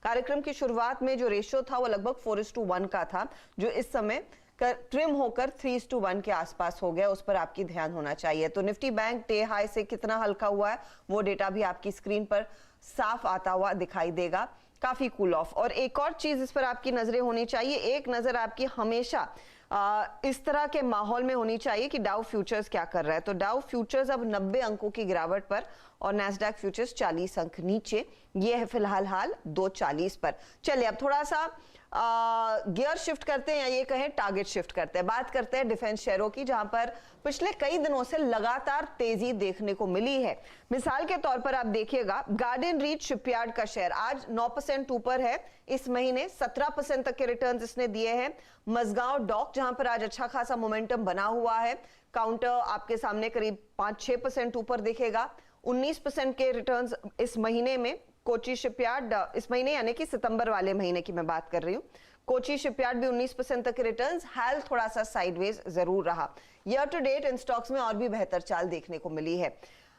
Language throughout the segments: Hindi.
कार्यक्रम की शुरुआत में जो रेशियो था वो लगभग 4:1 का था, जो इस समय ट्रिम होकर 3:1 के आसपास हो गया। उस पर आपकी ध्यान होना चाहिए। तो निफ्टी बैंक डे हाई से कितना हल्का हुआ है वो डेटा भी आपकी स्क्रीन पर साफ आता हुआ दिखाई देगा, काफी कूल ऑफ। और एक और चीज इस पर आपकी नजरें होनी चाहिए, एक नजर आपकी हमेशा इस तरह के माहौल में होनी चाहिए कि डाउ फ्यूचर्स क्या कर रहा है। तो डाउ फ्यूचर्स अब 90 अंकों की गिरावट पर और नैस्डैक फ्यूचर्स 40 अंक नीचे, ये है फिलहाल हाल 240 पर। चलिए अब थोड़ा सा गियर शिफ्ट करते हैं या ये कहें टारगेट शिफ्ट करते हैं। बात करते हैं डिफेंस शेयरों की, जहां पर पिछले कई दिनों से लगातार तेजी देखने को मिली है। मिसाल के तौर पर आप देखिएगा, गार्डन रीच शिपयार्ड का शेयर आज 9% ऊपर है। इस महीने 17% तक के रिटर्न्स इसने दिए हैं। मझगांव डॉक जहां पर आज अच्छा खासा मोमेंटम बना हुआ है, काउंटर आपके सामने करीब 5-6% ऊपर दिखेगा। 19% के रिटर्न्स इस महीने में। कोची शिपयार्ड इस महीने यानी कि सितंबर वाले महीने की मैं बात कर रही हूँ, कोची शिपयार्ड भी 19% तक के रिटर्न्स। हाल थोड़ा सा साइडवेज जरूर रहा। Year to date in stocks में और भी बेहतर चाल देखने को मिली है।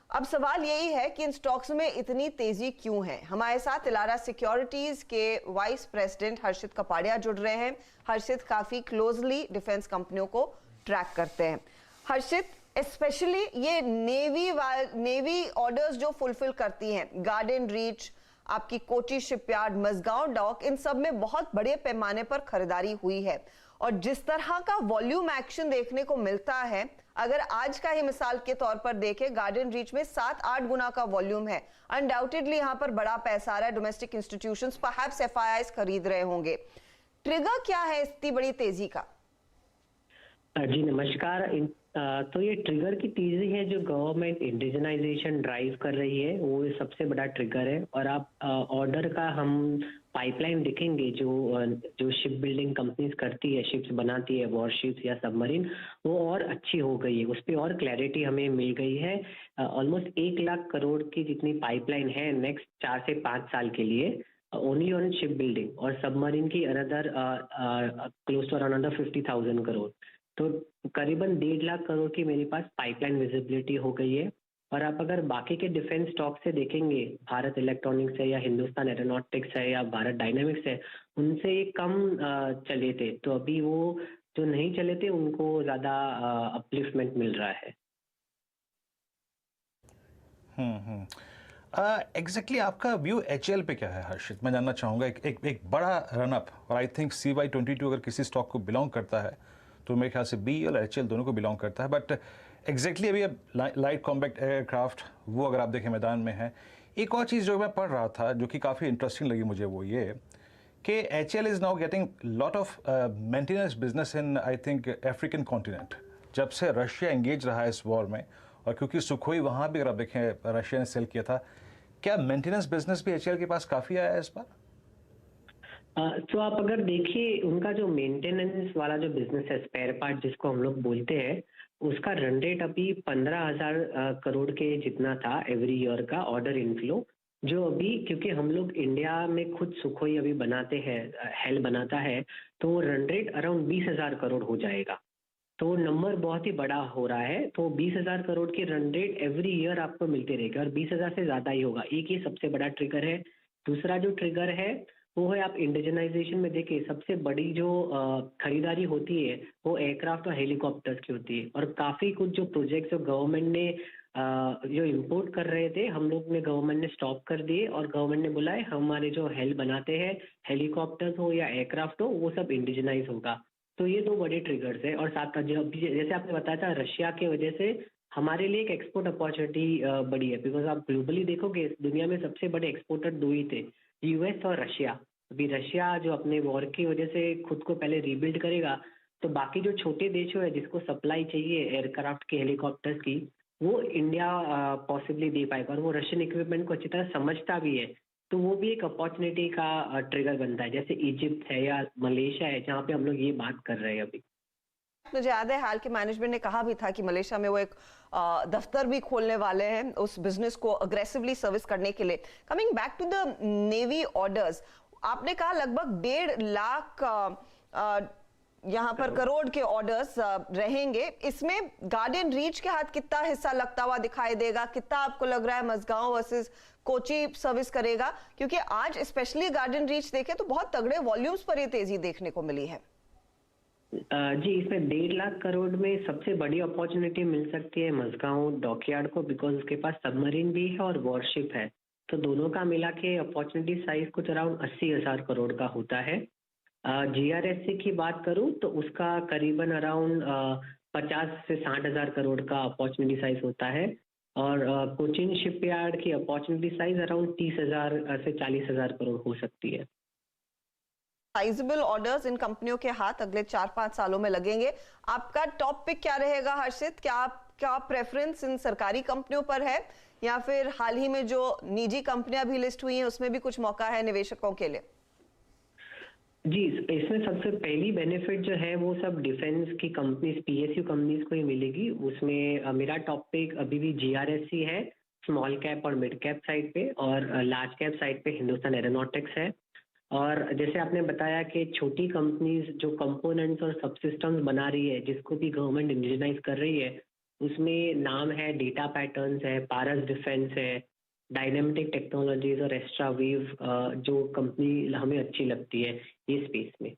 अब सवाल यही है कि इन स्टॉक्स में इतनी तेजी क्यों है। हमारे साथ इलारा सिक्योरिटीज के वाइस प्रेसिडेंट हर्षित कपाड़िया जुड़ रहे हैं। हर्षित काफी क्लोजली डिफेंस कंपनियों को ट्रैक करते हैं। हर्षित, स्पेशली ये नेवी ऑर्डर्स जो फुलफिल करती हैं, गार्डन रीच, आपकी कोची शिपयार्ड, मझगांव डॉक, इन सब में बहुत बड़े पैमाने पर खरीदारी हुई है। और जिस तरह का वॉल्यूम एक्शन देखने को मिलता है, अगर आज का ही मिसाल के तौर पर देखें, गार्डन रीच में 7-8 गुना का वॉल्यूम है। अनडाउटेडली यहां पर बड़ा पैसा आ रहा है, डोमेस्टिक इंस्टीट्यूशंस परहैप्स एफआईआईज खरीद रहे होंगे। ट्रिगर क्या है इतनी बड़ी तेजी का? जी नमस्कार। तो ये ट्रिगर की तेजी है जो गवर्नमेंट इंडिजनाइजेशन ड्राइव कर रही है, वो सबसे बड़ा ट्रिगर है। और आप ऑर्डर का हम पाइपलाइन देखेंगे जो शिप बिल्डिंग कंपनीज करती है, शिप्स बनाती है, वॉरशिप्स या सबमरीन, वो और अच्छी हो गई है। उस पर और क्लैरिटी हमें मिल गई है। ऑलमोस्ट 1 लाख करोड़ की जितनी पाइपलाइन है नेक्स्ट 4 से 5 साल के लिए, ओनली ऑन शिप बिल्डिंग, और सबमरीन की another close to around 50,000 crore. तो करीबन 1.5 लाख करोड़ की मेरे पास पाइपलाइन विजिबिलिटी हो गई है। और आप अगर बाकी के डिफेंस स्टॉक से देखेंगे, भारत इलेक्ट्रॉनिक्स है या हिंदुस्तान एरोनॉटिक्स है या भारत डायनामिक्स है, उनसे ये कम चले थे। तो अभी वो जो नहीं चले थे उनको ज्यादा अपलिफ्टमेंट मिल रहा है। एग्जैक्टली आपका व्यू एचएल पे क्या है हर्षित? मैं जानना चाहूँगा। एक बड़ा रनअप, और आई थिंक CY22 अगर किसी स्टॉक को बिलोंग करता है तो मेरे ख्याल से बी और एचएल दोनों को बिलोंग करता है। बट एग्जैक्टली अभी अब लाइट कॉम्बैट एयरक्राफ्ट, वो अगर आप देखें मैदान में है। एक और चीज़ जो मैं पढ़ रहा था जो कि काफ़ी इंटरेस्टिंग लगी मुझे, वो ये कि HL is now getting lot of maintenance business in I think African continent, जब से रशिया एंगेज रहा है इस वॉर में। और क्योंकि सुखोई वहाँ भी अगर आप देखें रशिया ने सेल किया था, क्या मेंटेनेंस बिजनेस भी एचएल के पास काफ़ी आया है इस बार? तो आप अगर देखिए, उनका जो मेंटेनेंस वाला जो बिजनेस है, स्पेयर पार्ट जिसको हम लोग बोलते हैं, उसका रन रेट अभी 15,000 करोड़ के जितना था एवरी ईयर का ऑर्डर इनफ्लो, जो अभी क्योंकि हम लोग इंडिया में खुद सुखोई अभी बनाते हैं, हेल बनाता है, तो रन रेट अराउंड 20,000 करोड़ हो जाएगा। तो नंबर बहुत ही बड़ा हो रहा है। तो 20,000 करोड़ की रन रेट एवरी ईयर आपको मिलते रहेगा, और 20,000 से ज्यादा ही होगा। एक ये सबसे बड़ा ट्रिगर है। दूसरा जो ट्रिगर है वो है, आप इंडिजनाइजेशन में देखिए, सबसे बड़ी जो खरीदारी होती है वो एयरक्राफ्ट और हेलीकॉप्टर्स की होती है। और काफ़ी कुछ जो प्रोजेक्ट्स जो गवर्नमेंट ने जो इंपोर्ट कर रहे थे, हम लोग ने गवर्नमेंट ने स्टॉप कर दिए, और गवर्नमेंट ने बोला है हमारे जो हेल बनाते हैं, हेलीकॉप्टर्स हो या एयरक्राफ्ट हो, वो सब इंडिजनाइज होगा। तो ये 2 बड़े ट्रिगर्स है। और साथ जैसे आपने बताया था, रशिया के वजह से हमारे लिए एक एक्सपोर्ट अपॉर्चुनिटी बड़ी है। बिकॉज आप ग्लोबली देखोगे, दुनिया में सबसे बड़े एक्सपोर्टर 2 ही थे, यूएस और रशिया। अभी रशिया जो अपने वॉर की वजह से खुद को पहले रीबिल्ड करेगा, तो बाकी जो छोटे देशों है जिसको सप्लाई चाहिए एयरक्राफ्ट की, हेलीकॉप्टर्स की, वो इंडिया पॉसिबली दे पाएगा। और वो रशियन इक्विपमेंट को अच्छी तरह समझता भी है, तो वो भी एक अपॉर्चुनिटी का ट्रिगर बनता है। जैसे इजिप्ट है या मलेशिया है, जहाँ पे हम लोग ये बात कर रहे हैं अभी। मुझे याद है हाल के मैनेजमेंट ने कहा भी था कि मलेशिया में वो एक दफ्तर भी खोलने वाले हैं उस बिजनेस को अग्रेसिवली सर्विस करने के लिए। Coming back to the navy orders, आपने कहा लगभग 1.5 लाख यहाँ पर करोड़ के ऑर्डर्स रहेंगे। इसमें गार्डन रीच के हाथ कितना हिस्सा लगता हुआ दिखाई देगा? कितना आपको लग रहा है मझगांव वर्सेस कोची सर्विस करेगा? क्योंकि आज स्पेशली गार्डन रीच देखे तो बहुत तगड़े वॉल्यूम्स पर ये तेजी देखने को मिली है। जी, इसमें 1.5 लाख करोड़ में सबसे बड़ी अपॉर्चुनिटी मिल सकती है मझगांव डॉकयार्ड को, बिकॉज उसके पास सबमरीन भी है और वॉरशिप है। तो दोनों का मिला के अपॉर्चुनिटी साइज कुछ अराउंड 80,000 करोड़ का होता है। जीआरएससी की बात करूं तो उसका करीबन अराउंड 50 से 60,000 करोड़ का अपॉर्चुनिटी साइज होता है, और कोचिन शिपयार्ड की अपॉर्चुनिटी साइज अराउंड 30,000 से 40,000 करोड़ हो सकती है। साइजेबल ऑर्डर्स इन कंपनियों के हाथ अगले 4-5 सालों में लगेंगे। आपका टॉप पिक क्या रहेगा हर्षित? क्या प्रेफरेंस इन सरकारी कंपनियों पर है, या फिर हाल ही में जो निजी कंपनियां भी लिस्ट हुई हैं उसमें भी कुछ मौका है निवेशकों के लिए? जी, इसमें सबसे पहली बेनिफिट जो है वो सब डिफेंस की कंपनीज, पीएसयू कंपनीज को ही मिलेगी। उसमें मेरा टॉप पिक अभी भी जीआरएससी है, स्मॉल कैप और मिड कैप साइड पे, और लार्ज कैप साइड पे हिंदुस्तान एरोनॉटिक्स है। और जैसे आपने बताया कि छोटी कंपनीज जो कंपोनेंट्स और सबसिस्टम्स बना रही है, जिसको भी गवर्नमेंट इंडिजिनाइज कर रही है, उसमें नाम है डेटा पैटर्न्स है, पारस डिफेंस है, डायनेमिक टेक्नोलॉजीज और एक्स्ट्रा वीव, जो कंपनी हमें अच्छी लगती है ये स्पेस में।